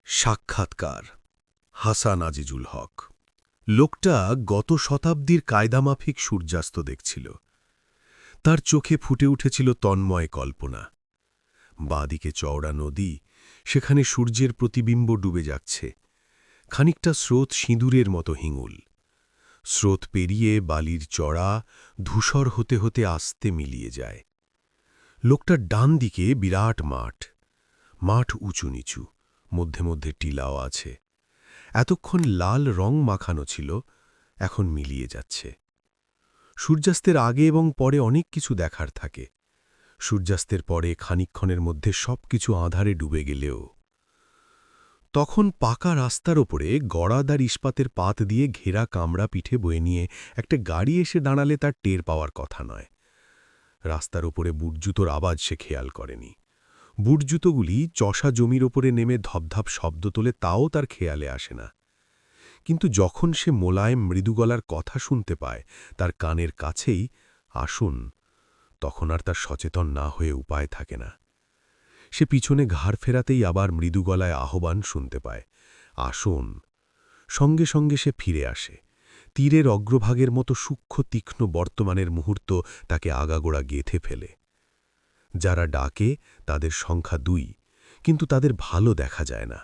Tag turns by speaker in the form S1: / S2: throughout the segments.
S1: সাক্ষাৎকার হাসান আজিজুল হক। লোকটা গত শতাব্দীর কায়দামাফিক সূর্যাস্ত দেখছিল। তার চোখে ফুটে উঠেছিল তন্ময় কল্পনা। বাঁদিকে চওড়া নদী, সেখানে সূর্যের প্রতিবিম্ব ডুবে যাচ্ছে। খানিকটা স্রোত সিঁদুরের মতো হিঙুল। স্রোত পেরিয়ে বালির চড়া ধূসর হতে হতে আস্তে মিলিয়ে যায়। লোকটার ডান দিকে বিরাট মাঠ। মাঠ উঁচু নিচু, মধ্যে মধ্যে টিলাও আছে। এতক্ষণ লাল রং মাখানো ছিল, এখন মিলিয়ে যাচ্ছে। সূর্যাস্তের আগে এবং পরে অনেক কিছু দেখার থাকে। সূর্যাস্তের পরে খানিকক্ষণের মধ্যে সবকিছু আঁধারে ডুবে গেলেও। তখন পাকা রাস্তার ওপরে গড়াদার ইস্পাতের পাত দিয়ে ঘেরা কামড়া পিঠে বয়ে নিয়ে একটা গাড়ি এসে দাঁড়ালে তার টের পাওয়ার কথা নয়। রাস্তার ওপরে বুটজুতোর আওয়াজ সে খেয়াল করেনি। বুটজুতোগুলি চষা জমির ওপরে নেমে ধপধপ শব্দ তোলে, তাও তার খেয়ালে আসে না। কিন্তু যখন সে মোলায়েম মৃদু গলার কথা শুনতে পায় তার কানের কাছেই, আসুন, তখন আর তার সচেতন না হয়ে উপায় থাকে না। সে পিছনে ঘাড় ফেরাতেই আবার মৃদু গলায় আহ্বান শুনতে পায়, আসুন। সঙ্গে সঙ্গে সে ফিরে আসে। তীরের অগ্রভাগের মতো সূক্ষ্ম তীক্ষ্ণ বর্তমানের মুহূর্ত তাকে আগাগোড়া গেঁথে ফেলে। যারা ডাকে তাদের সংখ্যা 2, কিন্তু তাদের ভালো দেখা যায় না।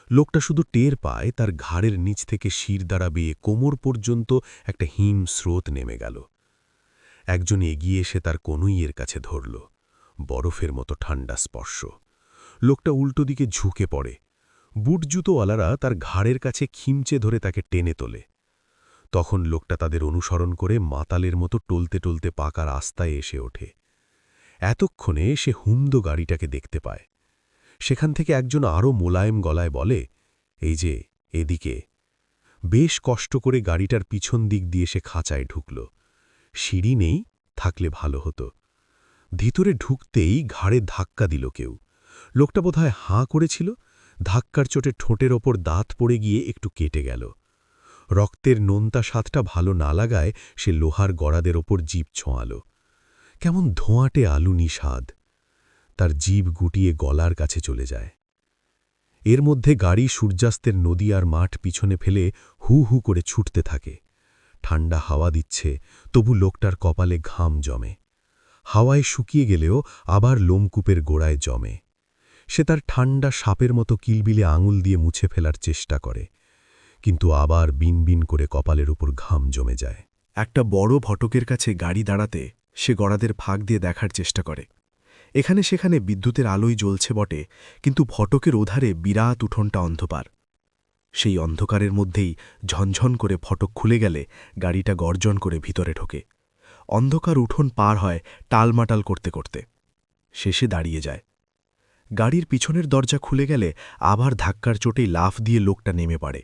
S1: লোকটা শুধু টের পায় তার ঘাড়ের নিচ থেকে শির দ্বারা বেয়ে কোমর পর্যন্ত একটা হিম স্রোত নেমে গেল। একজন এগিয়ে এসে তার কনুইয়ের কাছে ধরল। বরফের মতো ঠান্ডা স্পর্শ। লোকটা উল্টো দিকে ঝুঁকে পড়ে। বুটজুতোওয়ালারা তার ঘাড়ের কাছে খিমচে ধরে তাকে টেনে তোলে। তখন লোকটা তাদের অনুসরণ করে মাতালের মতো টলতে টলতে পাকা রাস্তায় এসে ওঠে। এতক্ষণে সে হুমদো গাড়িটাকে দেখতে পায়। সেখান থেকে একজন আরও মোলায়েম গলায় বলে, এই যে, এদিকে। বেশ কষ্ট করে গাড়িটার পিছন দিক দিয়ে সে খাঁচায় ঢুকল। সিঁড়ি নেই, থাকলে ভালো হতো। ভিতরে ঢুকতেই ঘাড়ে ধাক্কা দিল কেউ। লোকটা বোধহয় হাঁ করেছিল। ধাক্কার চোটে ঠোঁটের ওপর দাঁত পড়ে গিয়ে একটু কেটে গেল। রক্তের নোনতা স্বাদটা ভালো না লাগায় সে লোহার গড়াদের ওপর জিভ ছোঁয়াল। কেমন ধোঁয়াটে আলুনি স্বাদ। তার জিভ গুটিয়ে গলার কাছে চলে যায়। এর মধ্যে গাড়ি সূর্যাস্তের নদী আর মাঠ পিছনে ফেলে হু হু করে ছুটতে থাকে। ঠান্ডা হাওয়া দিচ্ছে, তবু লোকটার কপালে ঘাম জমে। হাওয়ায় শুকিয়ে গেলেও আবার লোমকূপের গোড়ায় জমে। সে তার ঠান্ডা সাপের মতো কিলবিলে আঙুল দিয়ে মুছে ফেলার চেষ্টা করে, কিন্তু আবার বিনবিন করে কপালের উপর ঘাম জমে যায়।
S2: একটা বড় ফটকের কাছে গাড়ি দাঁড়াতে সে গড়াদের ফাঁক দিয়ে দেখার চেষ্টা করে। এখানে সেখানে বিদ্যুতের আলোই জ্বলছে বটে, কিন্তু ফটকের ওধারে বিরাট উঠোনটা অন্ধকার। সেই অন্ধকারের মধ্যেই ঝনঝন করে ফটক খুলে গেলে গাড়িটা গর্জন করে ভিতরে ঢোকে। অন্ধকার উঠোন পার হয় টালমাটাল করতে করতে। শেষে দাঁড়িয়ে যায়। গাড়ির পিছনের দরজা খুলে গেলে আবার ধাক্কার চোটেই লাফ দিয়ে লোকটা নেমে পড়ে।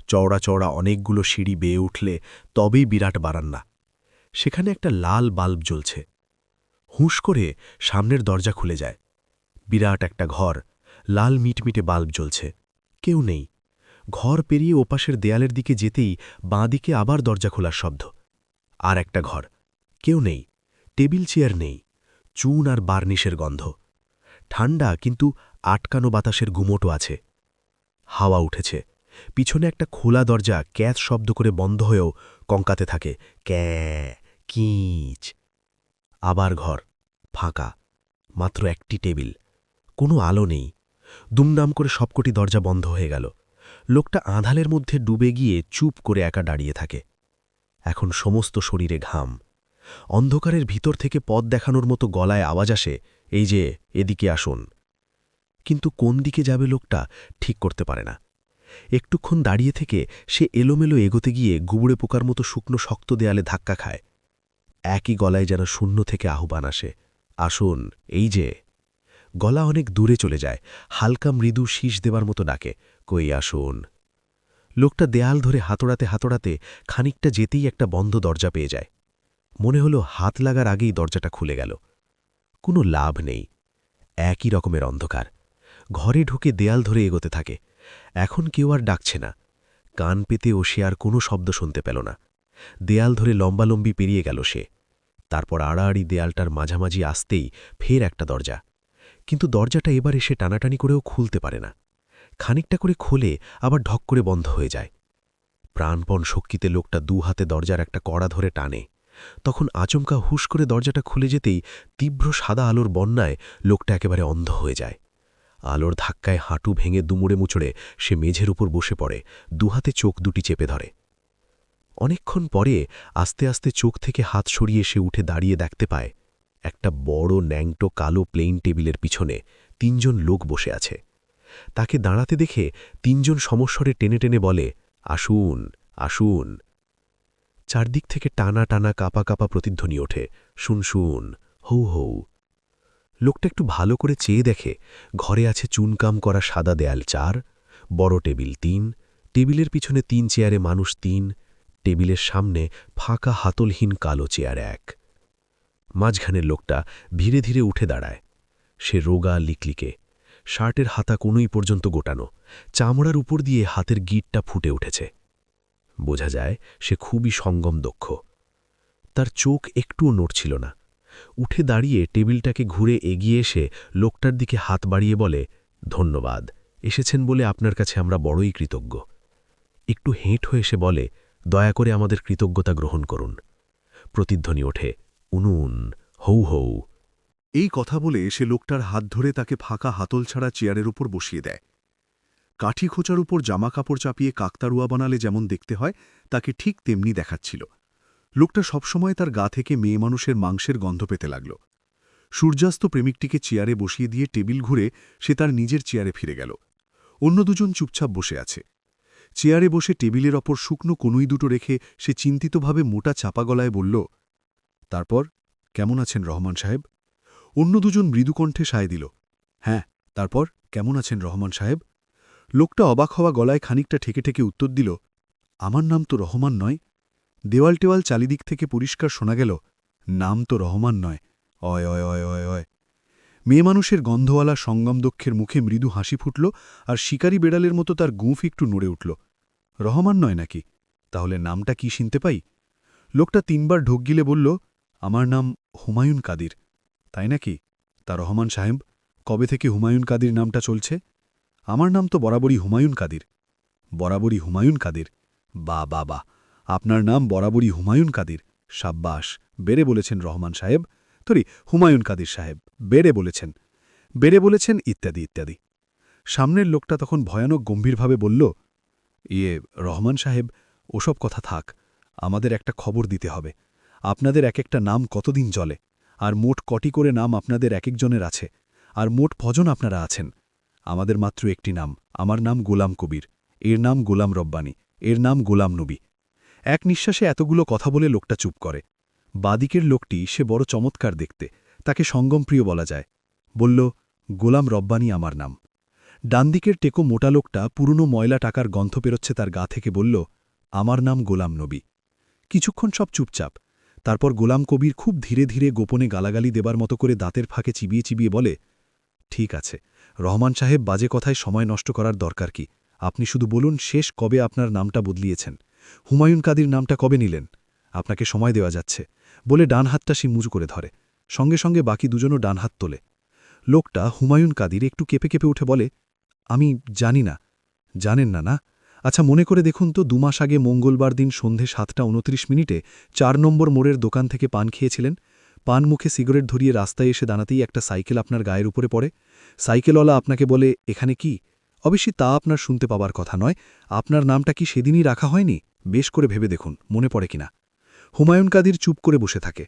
S2: চওড়া চওড়া অনেকগুলো সিঁড়ি বেয়ে উঠলে তবেই বিরাট বারান্না। সেখানে একটা লাল বাল্ব জ্বলছে। হুঁশ করে সামনের দরজা খুলে যায়। বিরাট একটা ঘর, লাল মিটমিটে বাল্ব জ্বলছে। কেউ নেই। ঘর পেরিয়ে ওপাশের দেয়ালের দিকে যেতেই বাঁদিকে আবার দরজা খোলার শব্দ। আর একটা ঘর, কেউ নেই। টেবিল চেয়ার নেই। চুন আর বার্নিশের গন্ধ। ঠান্ডা, কিন্তু আটকানো বাতাসের গুমোটো আছে। হাওয়া উঠেছে। পিছনে একটা খোলা দরজা ক্যাচ শব্দ করে বন্ধ হয়েও কঙ্কাতে থাকে, ক্যাঁ কিঁচ। আবার ঘর, ফাঁকা, মাত্র একটি টেবিল, কোনো আলো নেই। দুমদাম করে সবকটি দরজা বন্ধ হয়ে গেল। লোকটা আঁধালের মধ্যে ডুবে গিয়ে চুপ করে একা দাঁড়িয়ে থাকে। এখন সমস্ত শরীরে ঘাম। অন্ধকারের ভিতর থেকে পথ দেখানোর মতো গলায় আওয়াজ আসে, এই যে, এদিকে আসুন। কিন্তু কোন দিকে যাবে লোকটা ঠিক করতে পারে না। একটুক্ষণ দাঁড়িয়ে থেকে সে এলোমেলো এগোতে গিয়ে গুবড়ে পোকার মতো শুকনো শক্ত দেয়ালে ধাক্কা খায়। একই গলায় যেন শূন্য থেকে আহ্বান আসে, আসুন, এই যে। গলা অনেক দূরে চলে যায়, হালকা মৃদু শীষ দেবার মতো ডাকে, কই আসুন। লোকটা দেয়াল ধরে হাতড়াতে হাতড়াতে খানিকটা যেতেই একটা বন্ধ দরজা পেয়ে যায়। মনে হলো হাত লাগার আগেই দরজাটা খুলে গেল। কোনো লাভ নেই। একই রকমের অন্ধকার। ঘরে ঢুকে দেয়াল ধরে এগোতে থাকে। এখন কেউ আর ডাকছে না। কান পেতেও সে আর কোনো শব্দ শুনতে পেল না। দেয়াল ধরে লম্বালম্বি পেরিয়ে গেল সে। তারপর আড়াআড়ি দেয়ালটার মাঝামাঝি আসতেই ফের একটা দরজা। কিন্তু দরজাটা এবার এসে টানাটানি করেও খুলতে পারে না। খানিকটা করে খোলে, আবার ঢক করে বন্ধ হয়ে যায়। প্রাণপণ শক্তিতে লোকটা দু হাতে দরজার একটা কড়া ধরে টানে। তখন আচমকা হুশ করে দরজাটা খুলে যেতেই তীব্র সাদা আলোর বন্যায় লোকটা একেবারে অন্ধ হয়ে যায়। আলোর ধাক্কায় হাঁটু ভেঙে দুমড়ে মুচড়ে সে মেঝের উপর বসে পড়ে, দুহাতে চোখ দুটি চেপে ধরে। অনেকক্ষণ পরে আস্তে আস্তে চোখ থেকে হাত সরিয়ে সে উঠে দাঁড়িয়ে দেখতে পায় একটা বড় ন্যাংটো কালো প্লেন টেবিলের পিছনে ৩ জন লোক বসে আছে। তাকে দাঁড়াতে দেখে ৩ জন সমস্বরে টেনে টেনে বলে, আসুন, আসুন। চারদিক থেকে টানা টানা কাপা কাপা প্রতিধ্বনি ওঠে, শুন শুন, হৌ হৌ। লোকটা একটু ভালো করে চেয়ে দেখে ঘরে আছে চুনকাম করা সাদা দেয়াল ৪, বড় টেবিল ৩, টেবিলের পিছনে ৩ চেয়ারে মানুষ ৩, টেবিলের সামনে ফাঁকা হাতলহীন কালো চেয়ার ১। মাঝখানের লোকটা ধীরে ধীরে উঠে দাঁড়ায়। সে রোগা লিকলিকে, শার্টের হাতা কোনোই পর্যন্ত গোটানো, চামড়ার উপর দিয়ে হাতের গিঁটটা ফুটে উঠেছে। বোঝা যায় সে খুবই সঙ্গম দক্ষ। তার চোখ একটুও নড়ছিল না। উঠে দাঁড়িয়ে টেবিলটাকে ঘুরে এগিয়ে এসে লোকটার দিকে হাত বাড়িয়ে বলে, ধন্যবাদ, এসেছেন বলে আপনার কাছে আমরা বড়ই কৃতজ্ঞ। একটু হেঁট হয়ে এসে বলে, দয়া করে আমাদের কৃতজ্ঞতা গ্রহণ করুন। প্রতিধ্বনি ওঠে, উনুন, হৌ হৌ।
S3: এই কথা বলে সে লোকটার হাত ধরে তাকে ফাঁকা হাতল ছাড়া চেয়ারের উপর বসিয়ে দেয়। কাঠি খোঁচার উপর জামাকাপড় চাপিয়ে কাকতারুয়া বানালে যেমন দেখতে হয়, তাকে ঠিক তেমনি দেখাচ্ছিল। লোকটা সবসময় তার গা থেকে মেয়ে মানুষের মাংসের গন্ধ পেতে লাগল। সূর্যাস্ত প্রেমিকটিকে চেয়ারে বসিয়ে দিয়ে টেবিল ঘুরে সে তার নিজের চেয়ারে ফিরে গেল। অন্য দুজন চুপচাপ বসে আছে। চেয়ারে বসে টেবিলের ওপর শুকনো কনুই দুটো রেখে সে চিন্তিতভাবে মোটা চাপা গলায় বলল, তারপর কেমন আছেন রহমান সাহেব? অন্য দুজন মৃদুকণ্ঠে সায় দিল, হ্যাঁ, তারপর কেমন আছেন রহমান সাহেব? লোকটা অবাক হওয়া গলায় খানিকটা ঠেকে ঠেকে উত্তর দিল, আমার নাম তো রহমান নয়। দেওয়াল টেওয়াল চালিদিক থেকে পরিষ্কার শোনা গেল, নাম তো রহমান নয়, অয় অয় অয় অয় অয়। মেয়ে মানুষের গন্ধওয়ালা সঙ্গমদক্ষের মুখে মৃদু হাসি ফুটল, আর শিকারী বেড়ালের মতো তার গুঁফ একটু নড়ে উঠল। রহমান নয় নাকি? তাহলে নামটা কি শুনতে পাই? লোকটা ৩ বার ঢোক গিলে বলল, আমার নাম হুমায়ুন কাদির। তাই নাকি? তা রহমান সাহেব, কবে থেকে হুমায়ুন কাদির নামটা চলছে? আমার নাম তো বরাবরই হুমায়ুন কাদির। বরাবরই হুমায়ুন কাদির? বা বা বা, আপনার নাম বরাবরই হুমায়ুন কাদির। সাব্বাস, বেড়ে বলেছেন রহমান সাহেব। হুমায়ুন কাদির সাহেব, বেড়ে বলেছেন, বেড়ে বলেছেন, ইত্যাদি ইত্যাদি। সামনের লোকটা তখন ভয়ানক গম্ভীরভাবে বলল, রহমান সাহেব, ওসব কথা থাক, আমাদের একটা খবর দিতে হবে। আপনাদের এক একটা নাম কতদিন চলে, আর মোট কটি করে নাম আপনাদের এক একজনের আছে, আর মোট কজন আপনারা আছেন? আমাদের মাত্র একটি নাম, আমার নাম গোলাম কবির, এর নাম গোলাম রব্বানী, এর নাম গোলাম নবী। এক নিঃশ্বাসে এতগুলো কথা বলে লোকটা চুপ করে। বাদিকের লোকটি সে বড় চমৎকার দেখতে, তাকে সঙ্গমপ্রিয় বলা যায়। বলল, গোলাম রব্বানী আমার নাম। ডানদিকের টেকো মোটা লোকটা পুরনো ময়লা টাকার গন্ধ পেরোচ্ছে তার গা থেকে বলল, আমার নাম গোলাম নবী। কিছুক্ষণ সব চুপচাপ। তারপর গোলাম কবির খুব ধীরে ধীরে গোপনে গালাগালি দেবার মতো করে দাঁতের ফাঁকে চিবিয়ে চিবিয়ে বলে, ঠিক আছে রহমান সাহেব, বাজে কথায় সময় নষ্ট করার দরকার কি? আপনি শুধু বলুন শেষ কবে আপনার নামটা বদলিয়েছেন, হুমায়ুন কাদির নামটা কবে নিলেন? আপনাকে সময় দেওয়া যাচ্ছে, বলে ডান হাতটা সে মুজু করে ধরে। সঙ্গে সঙ্গে বাকি দুজনও ডান হাত তোলে। লোকটা হুমায়ুন কাদির একটু কেঁপে কেঁপে উঠে বলে, আমি জানি না। জানেন না না? আচ্ছা মনে করে দেখুন তো, ২ মাস আগে মঙ্গলবার দিন সন্ধে ৭:২৯ ৪ নম্বর মোড়ের দোকান থেকে পান খেয়েছিলেন। পান মুখে সিগারেট ধরিয়ে রাস্তায় এসে দাঁড়াতেই একটা সাইকেল আপনার গায়ের উপরে পড়ে। সাইকেলওয়ালা আপনাকে বলে, এখানে কি? অবশ্যই তা আপনার শুনতে পাবার কথা নয়। আপনার নামটা কি সেদিনই রাখা হয়নি? বেশ করে ভেবে দেখুন, মনে পড়ে কিনা। হুমায়ুন কাদির চুপ করে বসে থাকে।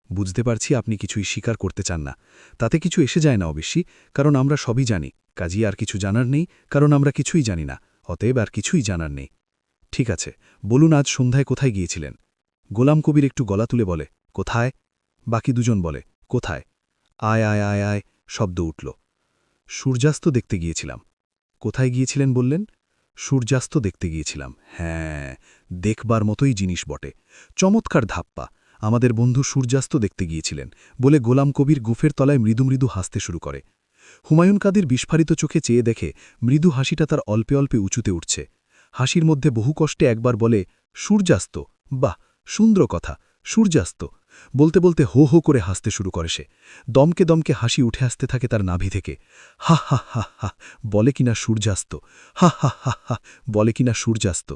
S3: বুঝতে পারছি আপনি কিছুই স্বীকার করতে চান না। তাতে কিছু এসে যায় না অবশ্যই, কারণ আমরা সবই জানি। কাজী আর কিছু জানার নেই, কারণ আমরা কিছুই জানি না। অতএব আর কিছুই জানার নেই। ঠিক আছে, বলুন আজ সন্ধ্যায় কোথায় গিয়েছিলেন? গোলাম কবির একটু গলা তুলে বলে, কোথায়? বাকি দুজন বলে, কোথায়? আয় আয় আয় আয় শব্দ উঠল। সূর্যাস্ত দেখতে গিয়েছিলাম। কোথায় গিয়েছিলেন বললেন? সূর্যাস্ত দেখতে গিয়েছিলাম। হ্যাঁ, দেখবার মতোই জিনিস বটে। চমৎকার ধাপ্পা। আমাদের বন্ধু সূর্যাস্ত দেখতে গিয়েছিলেন বলে গোলাম কবির গুফের তলায় মৃদু মৃদু হাসতে শুরু করে। হুমায়ুন কাদির বিস্ফারিত চোখে চেয়ে দেখে মৃদু হাসিটা তার অল্পে অল্পে উঁচুতে উঠছে। হাসির মধ্যে বহু কষ্টে একবার বলে, সূর্যাস্ত? বাহ, সুন্দর কথা, সূর্যাস্ত।
S1: বলতে বলতে হো হো করে হাসতে শুরু করে সে। দমকে দমকে হাসি উঠে আসতে থাকে তার নাভি থেকে। হা হা হা হা বলে কিনা সূর্যাস্ত, হা হা হা হা বলে কিনা সূর্যাস্ত।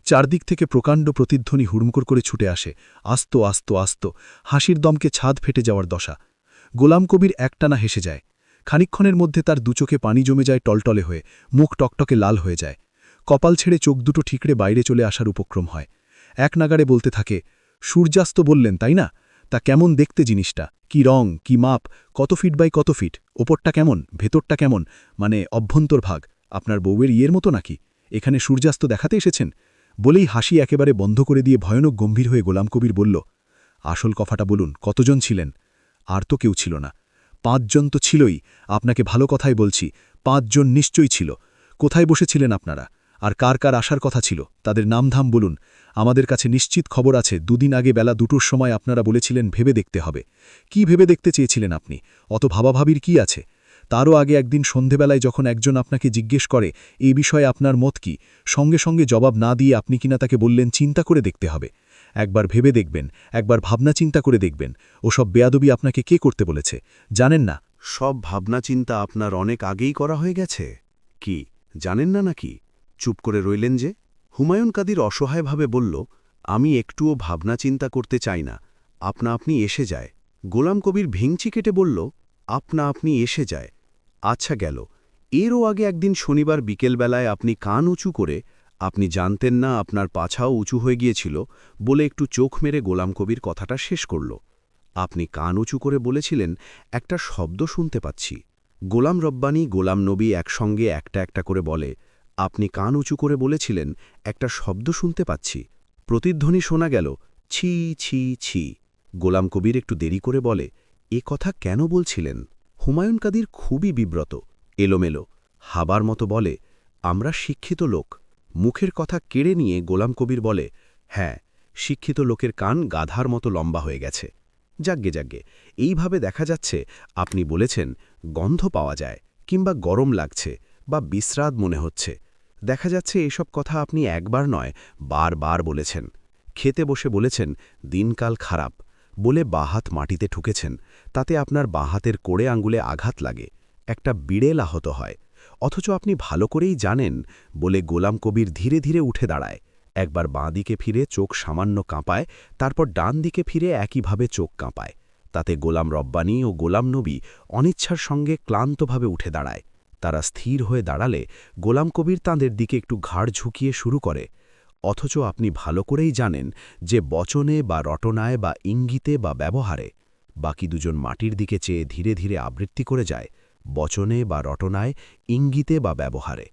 S1: চারদিক থেকে প্রকাণ্ড প্রতিধ্বনি হুড়মুড় করে ছুটে আসে। আস্ত আস্ত আস্ত, হাসির দমকে ছাদ ফেটে যাওয়ার দশা। গোলাম কবির একটানা হেসে যায়। খানিকক্ষণের মধ্যে তার দুচোখে পানি জমে যায় টলটলে হয়ে, মুখ টকটকে লাল হয়ে যায়। কপাল ছেড়ে চোখ দুটো ঠিকরে বাইরে চলে আসার উপক্রম হয়। এক নাগাড়ে বলতে থাকে, সূর্যাস্ত বললেন তাই না? তা কেমন দেখতে জিনিসটা? কি রং, কি মাপ, কত ফিট বাই কত ফিট, ওপরটা কেমন, ভেতরটা কেমন, মানে অভ্যন্তরভাগ আপনার বউয়ের ইয়ের মতো নাকি? এখানে সূর্যাস্ত দেখাতে এসেছেন? বলেই হাসি একেবারে বন্ধ করে দিয়ে ভয়ানক গম্ভীর হয়ে গোলাম কবির বলল, আসল কথাটা বলুন, কতজন ছিলেন? আর তো কেউ ছিল না। 5 জন তো ছিলই, আপনাকে ভালো কথাই বলছি, 5 জন নিশ্চয়ই ছিল। কোথায় বসেছিলেন আপনারা? আর কার কার আসার কথা ছিল তাদের নামধাম বলুন। আমাদের কাছে নিশ্চিত খবর আছে 2 দিন আগে বেলা 2টোর সময় আপনারা বলেছিলেন ভেবে দেখতে হবে। কি ভেবে দেখতে চেয়েছিলেন আপনি? অত ভাবাভাবির কি আছে? তারও আগে একদিন সন্ধেবেলায় যখন একজন আপনাকে জিজ্ঞেস করে এই বিষয়ে আপনার মত কি, সঙ্গে সঙ্গে জবাব না দিয়ে আপনি কিনা তাকে বললেন চিন্তা করে দেখতে হবে। একবার ভেবে দেখবেন, একবার ভাবনা চিন্তা করে দেখবেন। ওসব বেয়াদবি আপনাকে কে করতে বলেছে জানেন না?
S3: সব ভাবনা চিন্তা আপনার অনেক আগেই করা হয়ে গেছে। কি জানেন না নাকি? চুপ করে রইলেন যে? হুমায়ুন কাদির অসহায়ভাবে বলল, আমি একটুও ভাবনা চিন্তা করতে চাই না, আপনা আপনি এসে যায়। গোলাম কবির ভেঙচি কেটে বলল, আপনা আপনি এসে যায়। আচ্ছা গেল, এরও আগে একদিন শনিবার বিকেলবেলায় আপনি কান উঁচু করে, আপনি জানতেন না আপনার পাছাও উঁচু হয়ে গিয়েছিল বলে একটু চোখ মেরে গোলাম কবির কথাটা শেষ করল। আপনি কান উঁচু করে বলেছিলেন, একটা শব্দ শুনতে পাচ্ছি। গোলাম রব্বানী, গোলাম নবী একসঙ্গে একটা একটা করে বলে, আপনি কান উঁচু করে বলেছিলেন, একটা শব্দ শুনতে পাচ্ছি। প্রতিধ্বনি শোনা গেল, ছি ছি ছি। গোলাম কবির একটু দেরি করে বলে, এ কথা কেন বলছিলেন? হুমায়ুন কাদির খুবই বিব্রত, এলোমেলো, হাবার মতো বলে, আমরা শিক্ষিত লোক। মুখের কথা কেড়ে নিয়ে গোলাম কবির বলে, হ্যাঁ, শিক্ষিত লোকের কান গাধার মতো লম্বা হয়ে গেছে। যাগ্গে যাগ্গে, এইভাবে দেখা যাচ্ছে আপনি বলেছেন গন্ধ পাওয়া যায়, কিংবা গরম লাগছে, বা বিশ্রাদ মনে হচ্ছে। দেখা যাচ্ছে এসব কথা আপনি একবার নয় বারবার বলেছেন। খেতে বসে বলেছেন দিনকাল খারাপ বলে বাহাত মাটিতে ঠুকেছেন, তাতে আপনার বাহাতের কোড়ে আঙ্গুলে আঘাত লাগে, একটা বিড়েল আহত হয়। অথচ আপনি ভালো করেই জানেন বলে গোলাম কবির ধীরে ধীরে উঠে দাঁড়ায়। একবার বাঁ দিকে ফিরে চোখ সামান্য কাঁপায়, তারপর ডান দিকে ফিরে একইভাবে চোখ কাঁপায়। তাতে গোলাম রব্বানী ও গোলাম নবী অনিচ্ছার সঙ্গে ক্লান্তভাবে উঠে দাঁড়ায়। তারা স্থির হয়ে দাঁড়ালে গোলাম কবির তাঁদের দিকে একটু ঘাড় ঝুঁকিয়ে শুরু করে, অথচ আপনি ভালো করেই জানেন যে বচনে বা রটনায় বা ইঙ্গিতে বা ব্যবহারে। বাকি দুজন মাটির দিকে চেয়ে ধীরে ধীরে আবৃত্তি করে যায়, বচনে বা রটনায়, ইঙ্গিতে বা ব্যবহারে।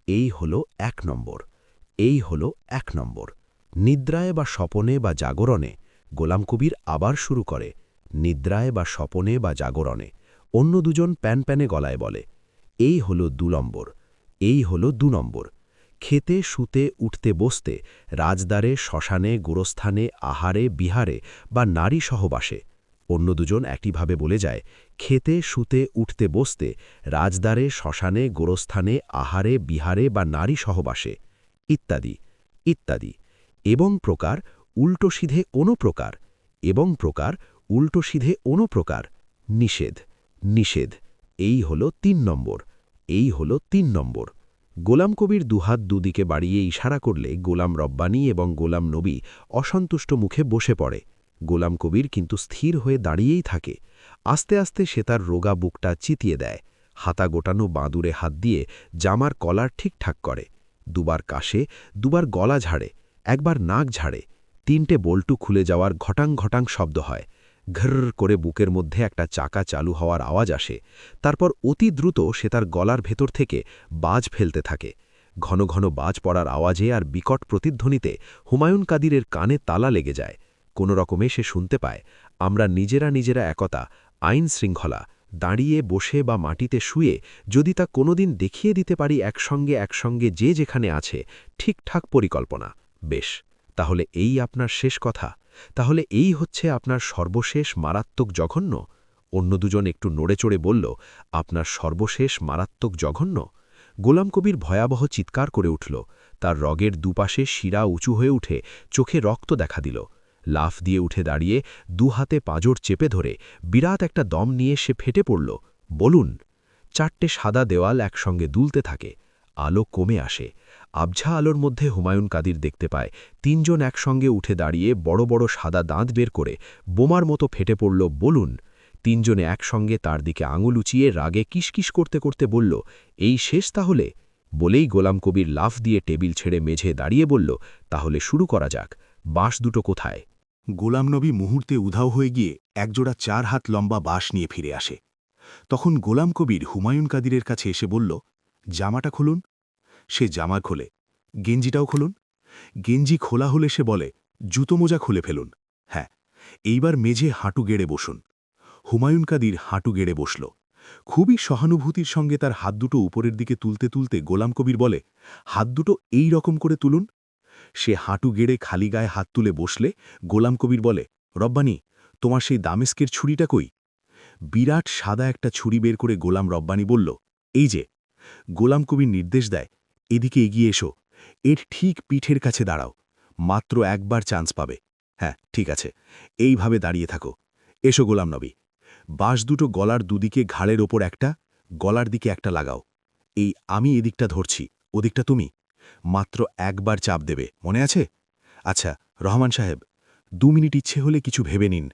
S3: এই হল 1 নম্বর। এই হল 1 নম্বর। নিদ্রায় বা স্বপনে বা জাগরণে গোলাম কবির আবার শুরু করে, নিদ্রায় বা স্বপনে বা জাগরণে। অন্য দুজন প্যানপ্যানে গলায় বলে, এই হল 2 নম্বর। এই হল 2 নম্বর। খেতে শুতে উঠতে বসতে, রাজদ্বারে শ্মশানে গোরস্থানে আহারে বিহারে বা নারী সহবাসে। অন্য দুজন একইভাবে বলে যায়, খেতে শুতে উঠতে বসতে, রাজদ্বারে শ্মশানে গোরস্থানে আহারে বিহারে বা নারী সহবাসে, ইত্যাদি ইত্যাদি। এবং প্রকার উল্টো সিধে অনুপ্রকার, এবং প্রকার উল্টো সিধে অনুপ্রকার, নিষেধ নিষেধ। এই হল 3 নম্বর। এই হল 3 নম্বর। গোলাম কবির দুহাত দুদিকে বাড়িয়ে ইশারা করলে গোলাম রব্বানী এবং গোলাম নবী অসন্তুষ্ট মুখে বসে পড়ে। গোলাম কবির কিন্তু স্থির হয়ে দাঁড়িয়েই থাকে। আস্তে আস্তে সে তার রোগা বুকটা চিতিয়ে দেয়, হাতা গোটানো বাঁদুরে হাত দিয়ে জামার কলার ঠিকঠাক করে, দুবার কাশে, দুবার গলা ঝাড়ে, একবার নাক ঝাড়ে। 3টে বল্টু খুলে যাওয়ার ঘটাং ঘটাং শব্দ হয়। ঘর করে বুকের মধ্যে একটা চাকা চালু হওয়ার আওয়াজ আসে। তারপর অতি দ্রুত সে তার গলার ভেতর থেকে বাজ ফেলতে থাকে। ঘন ঘন বাজ পড়ার আওয়াজে আর বিকট প্রতিধ্বনিতে হুমায়ুন কাদিরের কানে তালা লেগে যায়। কোনো রকমে সে শুনতে পায়, আমরা নিজেরা নিজেরা একতা, আইন শৃঙ্খলা, দাঁড়িয়ে বসে বা মাটিতে শুয়ে যদি তা কোনোদিন দেখিয়ে দিতে পারি একসঙ্গে একসঙ্গে যে যেখানে আছে, ঠিকঠাক পরিকল্পনা। বেশ, তাহলে এই আপনার শেষ কথা? তাহলে এই হচ্ছে আপনার সর্বশেষ মারাত্মক জঘন্য? অন্য দুজন একটু নড়েচড়ে বলল, আপনার সর্বশেষ মারাত্মক জঘন্য? গোলাম কবির ভয়াবহ চিৎকার করে উঠল। তার রগের দুপাশে শিরা উঁচু হয়ে উঠে চোখে রক্ত দেখা দিল।
S4: লাফ দিয়ে উঠে দাঁড়িয়ে দুহাতে পাঁজর চেপে ধরে বিরাট একটা দম নিয়ে সে ফেটে পড়ল। বলুন। 4টে সাদা দেওয়াল একসঙ্গে দুলতে থাকে। আলো কমে আসে। আবঝা আলোর মধ্যে হুমায়ুন কাদির দেখতে পায় 3 জন একসঙ্গে উঠে দাঁড়িয়ে বড় বড় সাদা দাঁত বের করে বোমার মতো ফেটে পড়ল। বলুন। 3 জনে একসঙ্গে তার দিকে আঙুল উঁচিয়ে রাগে কিসকিস করতে করতে বলল, এই শেষ তাহলে? বলেই গোলাম কবির লাফ দিয়ে টেবিল ছেড়ে মেঝে দাঁড়িয়ে বলল, তাহলে শুরু করা যাক। বাঁশ দুটো কোথায়?
S3: গোলাম নবী মুহূর্তে উধাও হয়ে গিয়ে একজোড়া 4 হাত লম্বা বাঁশ নিয়ে ফিরে আসে। তখন গোলাম কবির হুমায়ুন কাদিরের কাছে এসে বলল, জামাটা খুলুন। সে জামা খোলে। গেঞ্জিটাও খুলুন। গেঞ্জি খোলা হলে সে বলে, জুতো মোজা খুলে ফেলুন। হ্যাঁ, এইবার মেঝে হাঁটু গেড়ে বসুন। হুমায়ুন কাদির হাঁটু গেড়ে বসল। খুবই সহানুভূতির সঙ্গে তার হাত দুটো উপরের দিকে তুলতে তুলতে গোলাম কবির বলে, হাত দুটো এই রকম করে তুলুন। সে হাঁটু গেড়ে খালি গায়ে হাত তুলে বসলে গোলাম কবির বলে, রব্বানি, তোমার সেই দামেস্কের ছুরিটা কই? বিরাট সাদা একটা ছুরি বের করে গোলাম রব্বানি বলল, এই যে। গোলাম কবির নির্দেশ দেয়, এদিকে এগিয়ে এসো, এর ঠিক পিঠের কাছে দাঁড়াও, মাত্র একবার চান্স পাবে। হ্যাঁ, ঠিক আছে, এইভাবে দাঁড়িয়ে থাকো। এসো গোলাম নবী। বাঁশ দুটো গলার দুদিকে ঘাড়ের ওপর একটা, গলার দিকে একটা লাগাও। এই আমি এদিকটা ধরছি, ওদিকটা তুমি। মাত্র একবার চাপ দেবে, মনে আছে? আচ্ছা রহমান সাহেব, 2 মিনিট ইচ্ছে হলে কিছু ভেবে নিন।